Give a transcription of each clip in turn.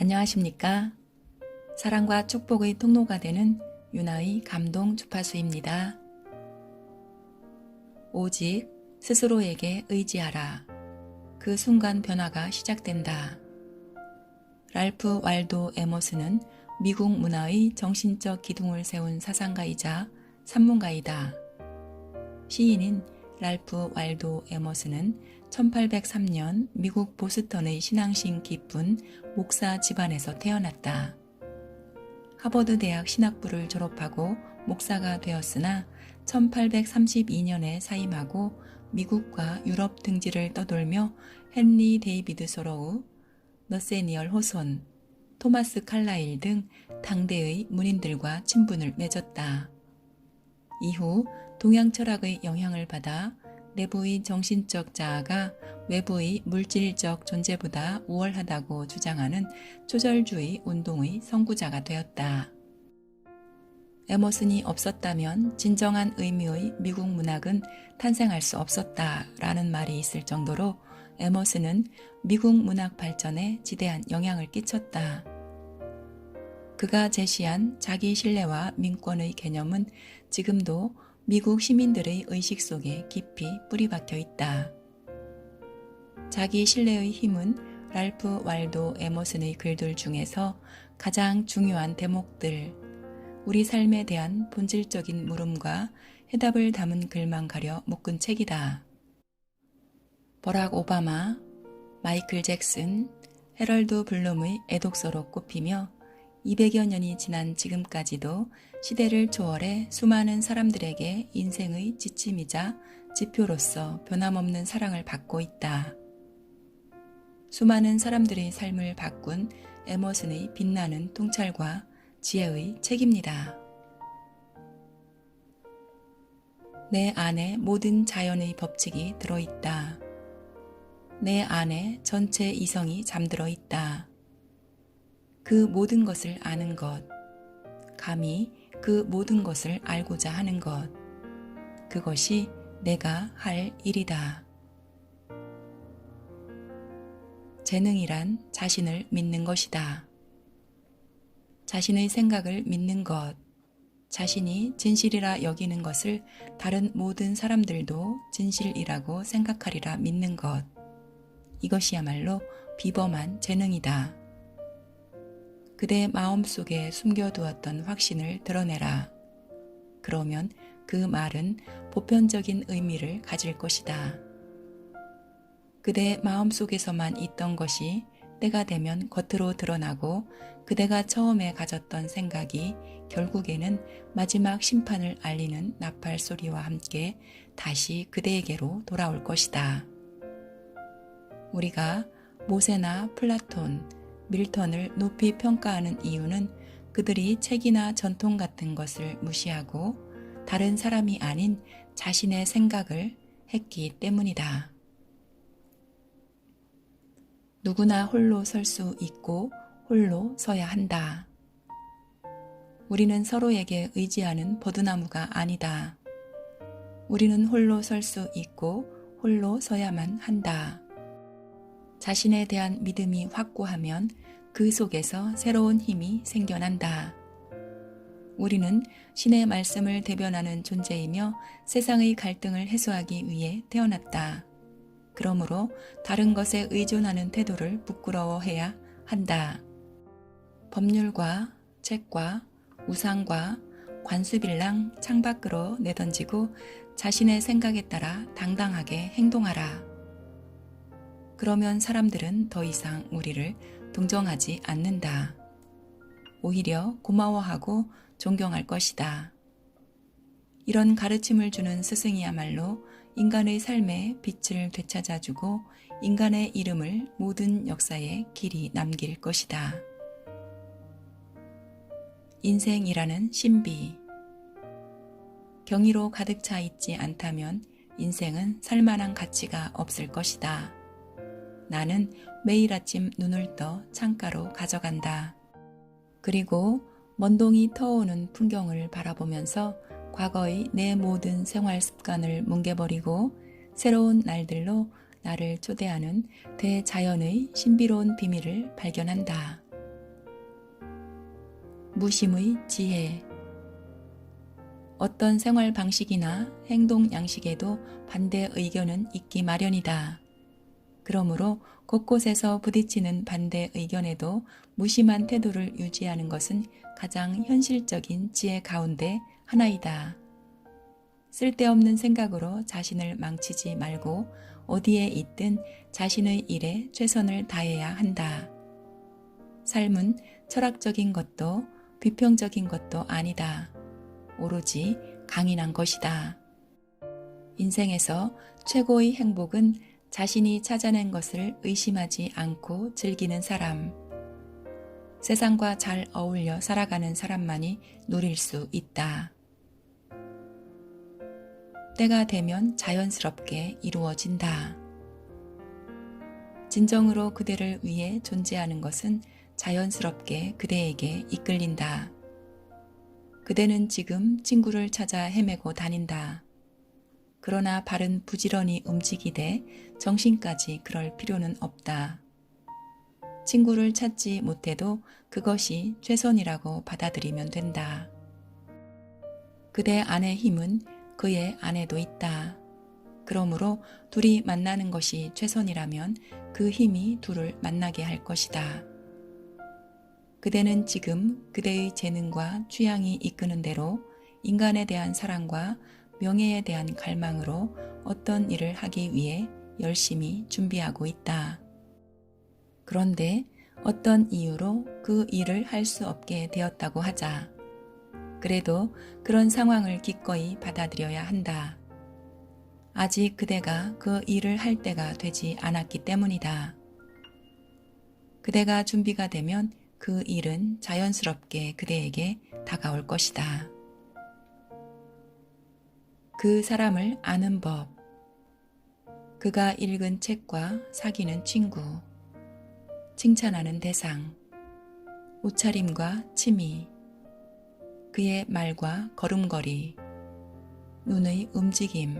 안녕하십니까? 사랑과 축복의 통로가 되는 유나의 감동 주파수입니다. 오직 스스로에게 의지하라. 그 순간 변화가 시작된다. 랄프 왈도 에머스는 미국 문화의 정신적 기둥을 세운 사상가이자 산문가이다. 시인인 랄프 왈도 에머스는 1803년 미국 보스턴의 신앙심 깊은 목사 집안에서 태어났다. 하버드 대학 신학부를 졸업하고 목사가 되었으나 1832년에 사임하고 미국과 유럽 등지를 떠돌며 헨리 데이비드 소로우, 너세니얼 호손, 토마스 칼라일 등 당대의 문인들과 친분을 맺었다. 이후 동양 철학의 영향을 받아 내부의 정신적 자아가 외부의 물질적 존재보다 우월하다고 주장하는 초절주의 운동의 선구자가 되었다. 에머슨이 없었다면 진정한 의미의 미국 문학은 탄생할 수 없었다라는 말이 있을 정도로 에머슨은 미국 문학 발전에 지대한 영향을 끼쳤다. 그가 제시한 자기 신뢰와 민권의 개념은 지금도 미국 시민들의 의식 속에 깊이 뿌리박혀 있다. 자기 신뢰의 힘은 랄프 왈도 에머슨의 글들 중에서 가장 중요한 대목들, 우리 삶에 대한 본질적인 물음과 해답을 담은 글만 가려 묶은 책이다. 버락 오바마, 마이클 잭슨, 해럴드 블룸의 애독서로 꼽히며 200여 년이 지난 지금까지도 시대를 초월해 수많은 사람들에게 인생의 지침이자 지표로서 변함없는 사랑을 받고 있다. 수많은 사람들의 삶을 바꾼 에머슨의 빛나는 통찰과 지혜의 책입니다. 내 안에 모든 자연의 법칙이 들어있다. 내 안에 전체 이성이 잠들어 있다. 그 모든 것을 아는 것, 감히 그 모든 것을 알고자 하는 것, 그것이 내가 할 일이다. 재능이란 자신을 믿는 것이다. 자신의 생각을 믿는 것, 자신이 진실이라 여기는 것을 다른 모든 사람들도 진실이라고 생각하리라 믿는 것, 이것이야말로 비범한 재능이다. 그대 마음속에 숨겨두었던 확신을 드러내라. 그러면 그 말은 보편적인 의미를 가질 것이다. 그대 마음속에서만 있던 것이 때가 되면 겉으로 드러나고 그대가 처음에 가졌던 생각이 결국에는 마지막 심판을 알리는 나팔 소리와 함께 다시 그대에게로 돌아올 것이다. 우리가 모세나 플라톤, 밀턴을 높이 평가하는 이유는 그들이 책이나 전통 같은 것을 무시하고 다른 사람이 아닌 자신의 생각을 했기 때문이다. 누구나 홀로 설 수 있고 홀로 서야 한다. 우리는 서로에게 의지하는 버드나무가 아니다. 우리는 홀로 설 수 있고 홀로 서야만 한다. 자신에 대한 믿음이 확고하면 그 속에서 새로운 힘이 생겨난다. 우리는 신의 말씀을 대변하는 존재이며 세상의 갈등을 해소하기 위해 태어났다. 그러므로 다른 것에 의존하는 태도를 부끄러워해야 한다. 법률과 책과 우상과 관수빌랑 창밖으로 내던지고 자신의 생각에 따라 당당하게 행동하라. 그러면 사람들은 더 이상 우리를 동정하지 않는다. 오히려 고마워하고 존경할 것이다. 이런 가르침을 주는 스승이야말로 인간의 삶에 빛을 되찾아주고 인간의 이름을 모든 역사에 길이 남길 것이다. 인생이라는 신비. 경이로 가득 차 있지 않다면 인생은 살만한 가치가 없을 것이다. 나는 매일 아침 눈을 떠 창가로 가져간다. 그리고 먼동이 터오는 풍경을 바라보면서 과거의 내 모든 생활 습관을 뭉개버리고 새로운 날들로 나를 초대하는 대자연의 신비로운 비밀을 발견한다. 무심의 지혜. 어떤 생활 방식이나 행동 양식에도 반대 의견은 있기 마련이다. 그러므로 곳곳에서 부딪히는 반대 의견에도 무심한 태도를 유지하는 것은 가장 현실적인 지혜 가운데 하나이다. 쓸데없는 생각으로 자신을 망치지 말고 어디에 있든 자신의 일에 최선을 다해야 한다. 삶은 철학적인 것도 비평적인 것도 아니다. 오로지 강인한 것이다. 인생에서 최고의 행복은 자신이 찾아낸 것을 의심하지 않고 즐기는 사람. 세상과 잘 어울려 살아가는 사람만이 누릴 수 있다. 때가 되면 자연스럽게 이루어진다. 진정으로 그대를 위해 존재하는 것은 자연스럽게 그대에게 이끌린다. 그대는 지금 친구를 찾아 헤매고 다닌다. 그러나 발은 부지런히 움직이되 정신까지 그럴 필요는 없다. 친구를 찾지 못해도 그것이 최선이라고 받아들이면 된다. 그대 안의 힘은 그의 안에도 있다. 그러므로 둘이 만나는 것이 최선이라면 그 힘이 둘을 만나게 할 것이다. 그대는 지금 그대의 재능과 취향이 이끄는 대로 인간에 대한 사랑과 명예에 대한 갈망으로 어떤 일을 하기 위해 열심히 준비하고 있다. 그런데 어떤 이유로 그 일을 할 수 없게 되었다고 하자. 그래도 그런 상황을 기꺼이 받아들여야 한다. 아직 그대가 그 일을 할 때가 되지 않았기 때문이다. 그대가 준비가 되면 그 일은 자연스럽게 그대에게 다가올 것이다. 그 사람을 아는 법. 그가 읽은 책과 사귀는 친구. 칭찬하는 대상. 옷차림과 취미. 그의 말과 걸음걸이. 눈의 움직임.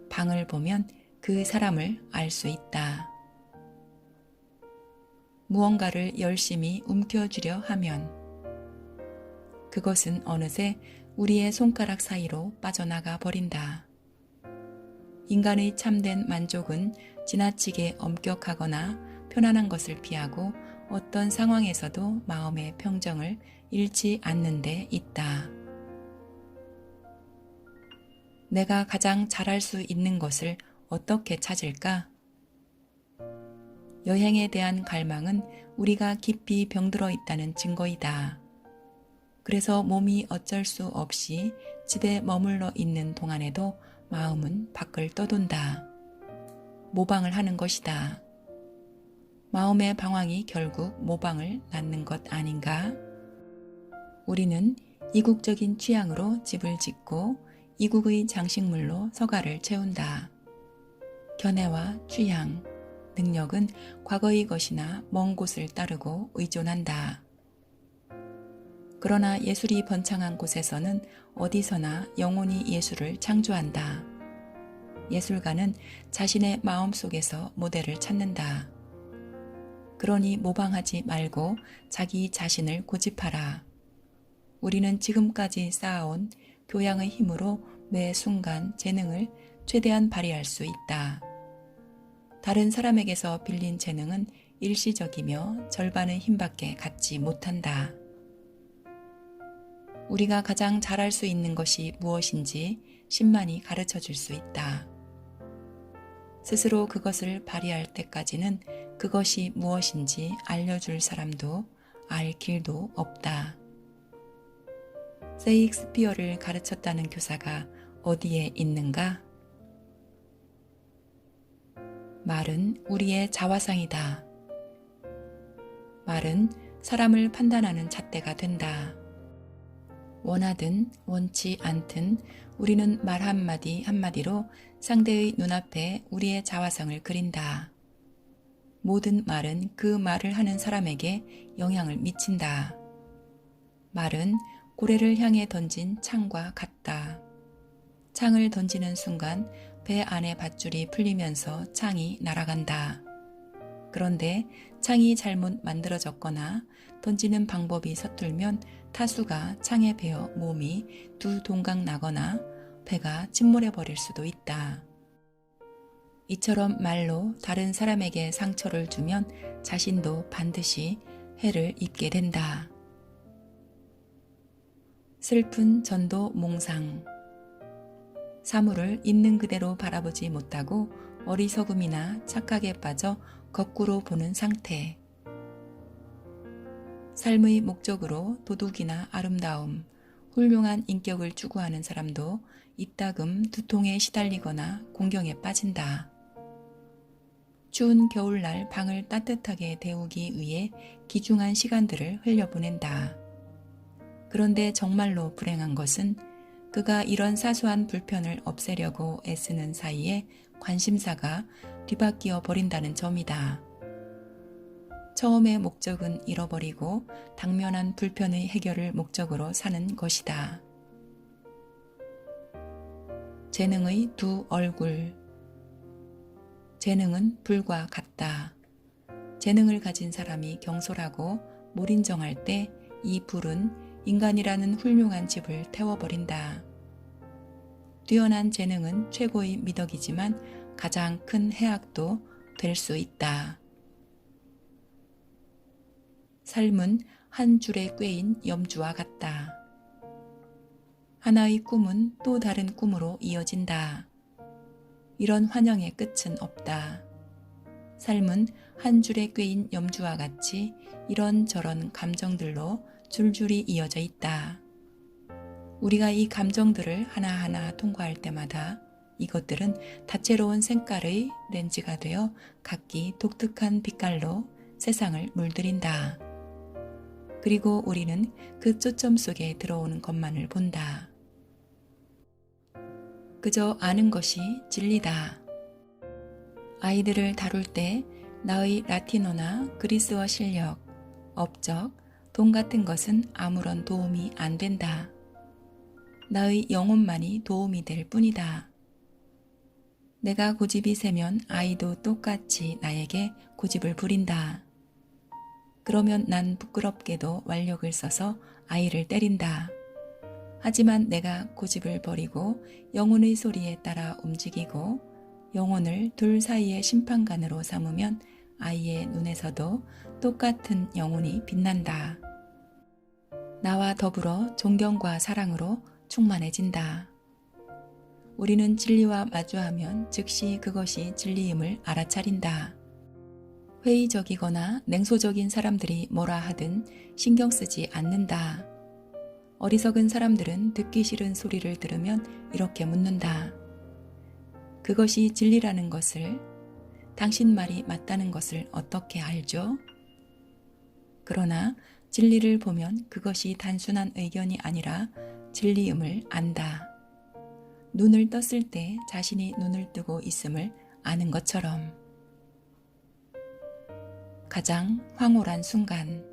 방을 보면 그 사람을 알 수 있다. 무언가를 열심히 움켜쥐려 하면 그것은 어느새 우리의 손가락 사이로 빠져나가 버린다. 인간의 참된 만족은 지나치게 엄격하거나 편안한 것을 피하고 어떤 상황에서도 마음의 평정을 잃지 않는 데 있다. 내가 가장 잘할 수 있는 것을 어떻게 찾을까? 여행에 대한 갈망은 우리가 깊이 병들어 있다는 증거이다. 그래서 몸이 어쩔 수 없이 집에 머물러 있는 동안에도 마음은 밖을 떠돈다. 모방을 하는 것이다. 마음의 방황이 결국 모방을 낳는 것 아닌가? 우리는 이국적인 취향으로 집을 짓고 이국의 장식물로 서가를 채운다. 견해와 취향, 능력은 과거의 것이나 먼 곳을 따르고 의존한다. 그러나 예술이 번창한 곳에서는 어디서나 영원히 예술을 창조한다. 예술가는 자신의 마음속에서 모델을 찾는다. 그러니 모방하지 말고 자기 자신을 고집하라. 우리는 지금까지 쌓아온 교양의 힘으로 매 순간 재능을 최대한 발휘할 수 있다. 다른 사람에게서 빌린 재능은 일시적이며 절반의 힘밖에 갖지 못한다. 우리가 가장 잘할 수 있는 것이 무엇인지 신만이 가르쳐 줄 수 있다. 스스로 그것을 발휘할 때까지는 그것이 무엇인지 알려줄 사람도 알 길도 없다. 세익스피어를 가르쳤다는 교사가 어디에 있는가? 말은 우리의 자화상이다. 말은 사람을 판단하는 잣대가 된다. 원하든 원치 않든 우리는 말 한마디 한마디로 상대의 눈앞에 우리의 자화상을 그린다. 모든 말은 그 말을 하는 사람에게 영향을 미친다. 말은 고래를 향해 던진 창과 같다. 창을 던지는 순간 배 안의 밧줄이 풀리면서 창이 날아간다. 그런데 창이 잘못 만들어졌거나 던지는 방법이 서툴면 타수가 창에 베어 몸이 두 동강 나거나 배가 침몰해 버릴 수도 있다. 이처럼 말로 다른 사람에게 상처를 주면 자신도 반드시 해를 입게 된다. 슬픈 전도 몽상. 사물을 있는 그대로 바라보지 못하고 어리석음이나 착각에 빠져 거꾸로 보는 상태. 삶의 목적으로 도둑이나 아름다움, 훌륭한 인격을 추구하는 사람도 이따금 두통에 시달리거나 공경에 빠진다. 추운 겨울날 방을 따뜻하게 데우기 위해 귀중한 시간들을 흘려보낸다. 그런데 정말로 불행한 것은 그가 이런 사소한 불편을 없애려고 애쓰는 사이에 관심사가 뒤바뀌어 버린다는 점이다. 처음의 목적은 잃어버리고 당면한 불편의 해결을 목적으로 사는 것이다. 재능의 두 얼굴. 재능은 불과 같다. 재능을 가진 사람이 경솔하고 몰인정할 때 이 불은 인간이라는 훌륭한 집을 태워버린다. 뛰어난 재능은 최고의 미덕이지만 가장 큰 해악도 될 수 있다. 삶은 한 줄에 꿰인 염주와 같다. 하나의 꿈은 또 다른 꿈으로 이어진다. 이런 환영의 끝은 없다. 삶은 한 줄에 꿰인 염주와 같이 이런저런 감정들로 줄줄이 이어져 있다. 우리가 이 감정들을 하나하나 통과할 때마다 이것들은 다채로운 색깔의 렌즈가 되어 각기 독특한 빛깔로 세상을 물들인다. 그리고 우리는 그 초점 속에 들어오는 것만을 본다. 그저 아는 것이 진리다. 아이들을 다룰 때 나의 라틴어나 그리스어 실력, 업적, 돈 같은 것은 아무런 도움이 안 된다. 나의 영혼만이 도움이 될 뿐이다. 내가 고집이 세면 아이도 똑같이 나에게 고집을 부린다. 그러면 난 부끄럽게도 완력을 써서 아이를 때린다. 하지만 내가 고집을 버리고 영혼의 소리에 따라 움직이고 영혼을 둘 사이의 심판관으로 삼으면 아이의 눈에서도 똑같은 영혼이 빛난다. 나와 더불어 존경과 사랑으로 충만해진다. 우리는 진리와 마주하면 즉시 그것이 진리임을 알아차린다. 회의적이거나 냉소적인 사람들이 뭐라 하든 신경 쓰지 않는다. 어리석은 사람들은 듣기 싫은 소리를 들으면 이렇게 묻는다. 그것이 진리라는 것을, 당신 말이 맞다는 것을 어떻게 알죠? 그러나 진리를 보면 그것이 단순한 의견이 아니라 진리임을 안다. 눈을 떴을 때 자신이 눈을 뜨고 있음을 아는 것처럼. 가장 황홀한 순간.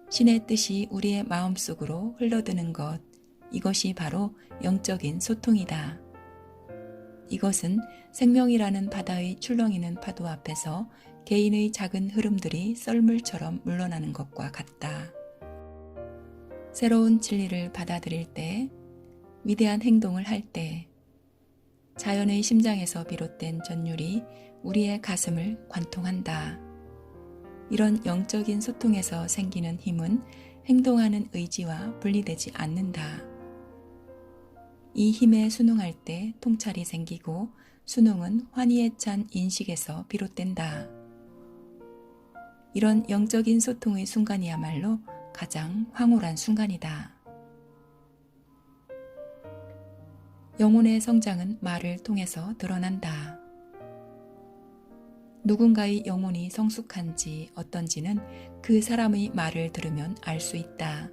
신의 뜻이 우리의 마음속으로 흘러드는 것, 이것이 바로 영적인 소통이다. 이것은 생명이라는 바다의 출렁이는 파도 앞에서 개인의 작은 흐름들이 썰물처럼 물러나는 것과 같다. 새로운 진리를 받아들일 때, 위대한 행동을 할 때, 자연의 심장에서 비롯된 전율이 우리의 가슴을 관통한다. 이런 영적인 소통에서 생기는 힘은 행동하는 의지와 분리되지 않는다. 이 힘에 순응할 때 통찰이 생기고 순응은 환희에 찬 인식에서 비롯된다. 이런 영적인 소통의 순간이야말로 가장 황홀한 순간이다. 영혼의 성장은 말을 통해서 드러난다. 누군가의 영혼이 성숙한지 어떤지는 그 사람의 말을 들으면 알 수 있다.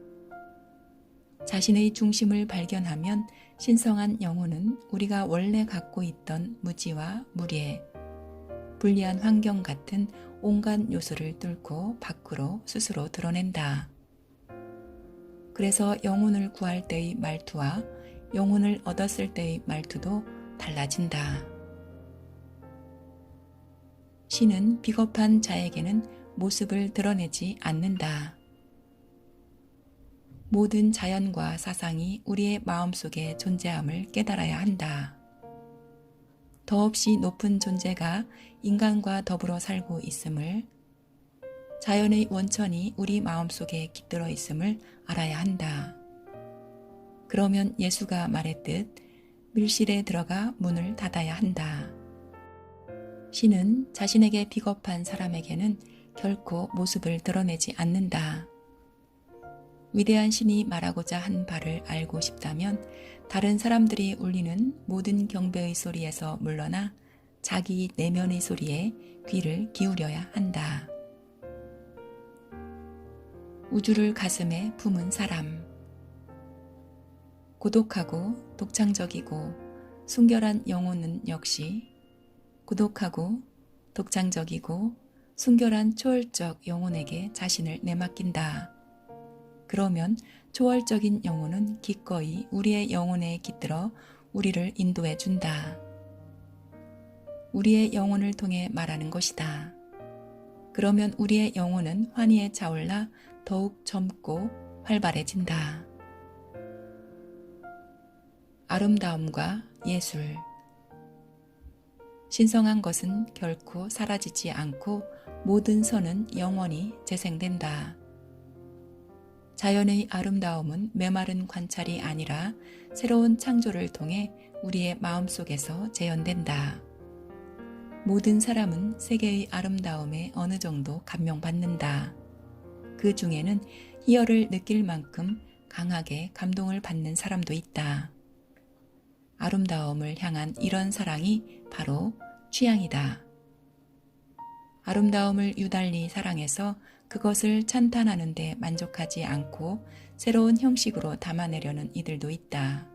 자신의 중심을 발견하면 신성한 영혼은 우리가 원래 갖고 있던 무지와 무례, 불리한 환경 같은 온갖 요소를 뚫고 밖으로 스스로 드러낸다. 그래서 영혼을 구할 때의 말투와 영혼을 얻었을 때의 말투도 달라진다. 신은 비겁한 자에게는 모습을 드러내지 않는다. 모든 자연과 사상이 우리의 마음속에 존재함을 깨달아야 한다. 더없이 높은 존재가 인간과 더불어 살고 있음을, 자연의 원천이 우리 마음속에 깃들어 있음을 알아야 한다. 그러면 예수가 말했듯 밀실에 들어가 문을 닫아야 한다. 신은 자신에게 비겁한 사람에게는 결코 모습을 드러내지 않는다. 위대한 신이 말하고자 한 바를 알고 싶다면 다른 사람들이 울리는 모든 경배의 소리에서 물러나 자기 내면의 소리에 귀를 기울여야 한다. 우주를 가슴에 품은 사람. 고독하고 독창적이고 순결한 영혼은 역시 고독하고 독창적이고 순결한 초월적 영혼에게 자신을 내맡긴다. 그러면 초월적인 영혼은 기꺼이 우리의 영혼에 깃들어 우리를 인도해 준다. 우리의 영혼을 통해 말하는 것이다. 그러면 우리의 영혼은 환희에 차올라 더욱 젊고 활발해진다. 아름다움과 예술. 신성한 것은 결코 사라지지 않고 모든 선은 영원히 재생된다. 자연의 아름다움은 메마른 관찰이 아니라 새로운 창조를 통해 우리의 마음속에서 재현된다. 모든 사람은 세계의 아름다움에 어느 정도 감명받는다. 그 중에는 희열을 느낄 만큼 강하게 감동을 받는 사람도 있다. 아름다움을 향한 이런 사랑이 바로 취향이다. 아름다움을 유달리 사랑해서 그것을 찬탄하는 데 만족하지 않고 새로운 형식으로 담아내려는 이들도 있다.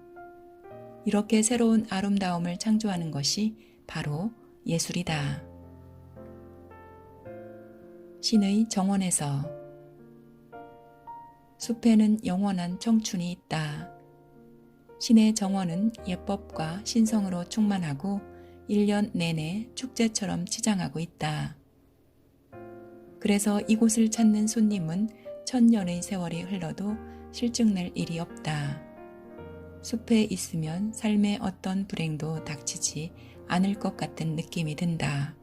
이렇게 새로운 아름다움을 창조하는 것이 바로 예술이다. 신의 정원에서. 숲에는 영원한 청춘이 있다. 신의 정원은 예법과 신성으로 충만하고 1년 내내 축제처럼 치장하고 있다. 그래서 이곳을 찾는 손님은 천년의 세월이 흘러도 실증낼 일이 없다. 숲에 있으면 삶의 어떤 불행도 닥치지 않을 것 같은 느낌이 든다.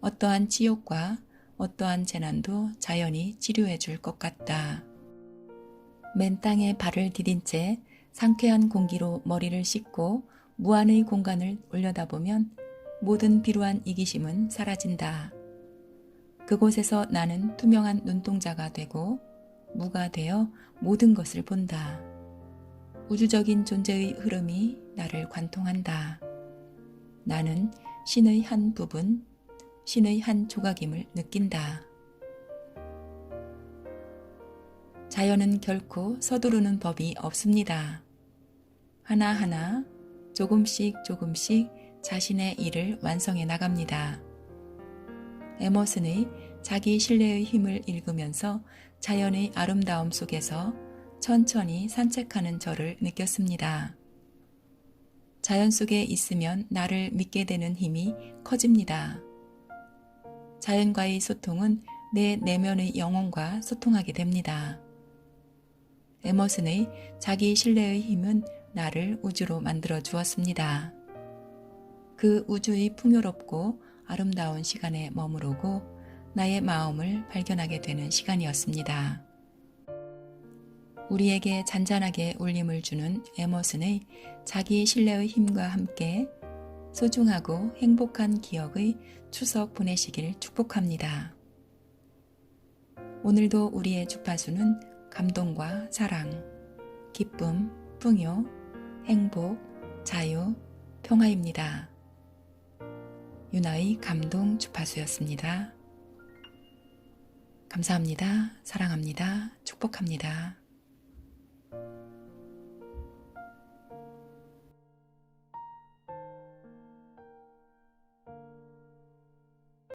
어떠한 지옥과 어떠한 재난도 자연히 치료해 줄 것 같다. 맨 땅에 발을 디딘 채 상쾌한 공기로 머리를 씻고 무한의 공간을 올려다보면 모든 비루한 이기심은 사라진다. 그곳에서 나는 투명한 눈동자가 되고 무가 되어 모든 것을 본다. 우주적인 존재의 흐름이 나를 관통한다. 나는 신의 한 부분, 신의 한 조각임을 느낀다. 자연은 결코 서두르는 법이 없습니다. 하나하나 조금씩 조금씩 자신의 일을 완성해 나갑니다. 에머슨의 자기 신뢰의 힘을 읽으면서 자연의 아름다움 속에서 천천히 산책하는 저를 느꼈습니다. 자연 속에 있으면 나를 믿게 되는 힘이 커집니다. 자연과의 소통은 내 내면의 영혼과 소통하게 됩니다. 에머슨의 자기 신뢰의 힘은 나를 우주로 만들어 주었습니다. 그 우주의 풍요롭고 아름다운 시간에 머무르고 나의 마음을 발견하게 되는 시간이었습니다. 우리에게 잔잔하게 울림을 주는 에머슨의 자기 신뢰의 힘과 함께 소중하고 행복한 기억의 추석 보내시길 축복합니다. 오늘도 우리의 주파수는 감동과 사랑, 기쁨, 풍요, 행복, 자유, 평화입니다. 유나의 감동 주파수였습니다. 감사합니다. 사랑합니다. 축복합니다.